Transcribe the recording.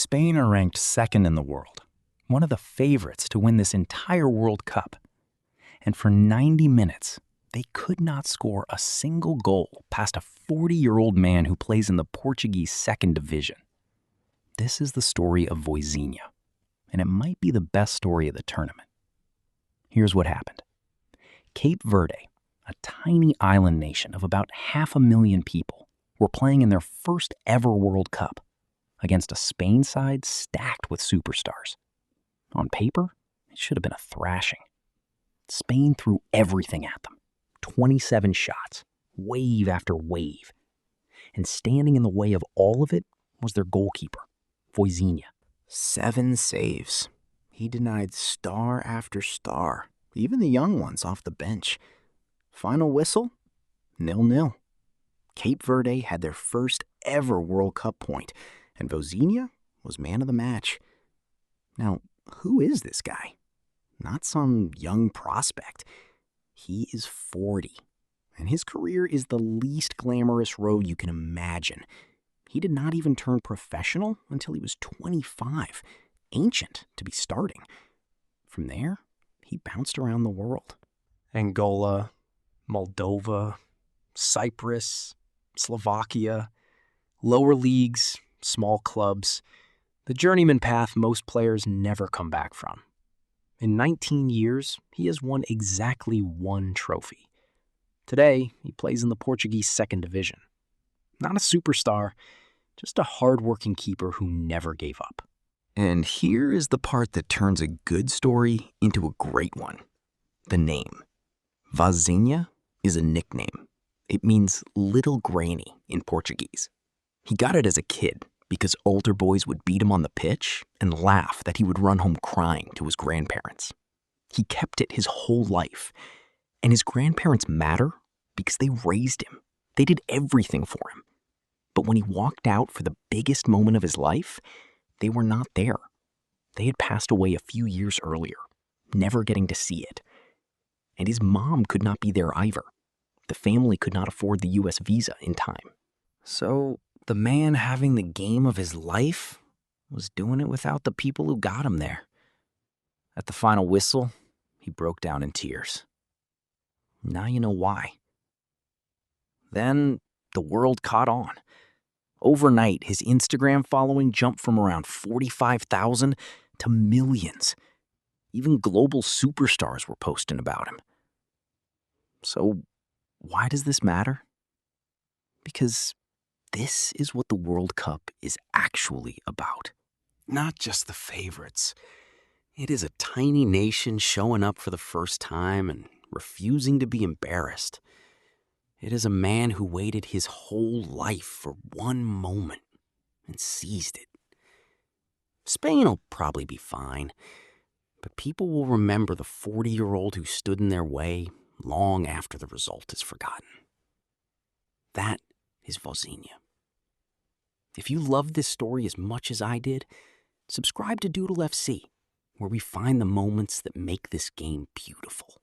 Spain are ranked second in the world, one of the favorites to win this entire World Cup. And for 90 minutes, they could not score a single goal past a 40-year-old man who plays in the Portuguese second division. This is the story of Vozinha, and it might be the best story of the tournament. Here's what happened. Cape Verde, a tiny island nation of about 500,000 people, were playing in their first ever World Cup against a Spain side stacked with superstars. On paper, it should have been a thrashing. Spain threw everything at them. 27 shots, wave after wave. And standing in the way of all of it was their goalkeeper, Vozinha. 7 saves. He denied star after star, even the young ones off the bench. Final whistle? 0-0. Cape Verde had their first ever World Cup point, and Vozinha was man of the match. Now, who is this guy? Not some young prospect. He is 40, and his career is the least glamorous road you can imagine. He did not even turn professional until he was 25, ancient to be starting. From there, he bounced around the world. Angola, Moldova, Cyprus, Slovakia, lower leagues, small clubs, the journeyman path most players never come back from. In 19 years, he has won exactly 1 trophy. Today, he plays in the Portuguese second division. Not a superstar, just a hard-working keeper who never gave up. And here is the part that turns a good story into a great one. The name. Vozinha is a nickname. It means little granny in Portuguese. He got it as a kid because older boys would beat him on the pitch and laugh that he would run home crying to his grandparents. He kept it his whole life. And his grandparents matter because they raised him. They did everything for him. But when he walked out for the biggest moment of his life, they were not there. They had passed away a few years earlier, never getting to see it. And his mom could not be there either. The family could not afford the US visa in time. So the man having the game of his life was doing it without the people who got him there. At the final whistle, he broke down in tears. Now you know why. Then the world caught on. Overnight, his Instagram following jumped from around 45,000 to millions. Even global superstars were posting about him. So why does this matter? Because this is what the World Cup is actually about. Not just the favorites. It is a tiny nation showing up for the first time and refusing to be embarrassed. It is a man who waited his whole life for one moment and seized it. Spain will probably be fine, but people will remember the 40-year-old who stood in their way long after the result is forgotten. That is Vozinha. If you love this story as much as I did, subscribe to Doodle FC, where we find the moments that make this game beautiful.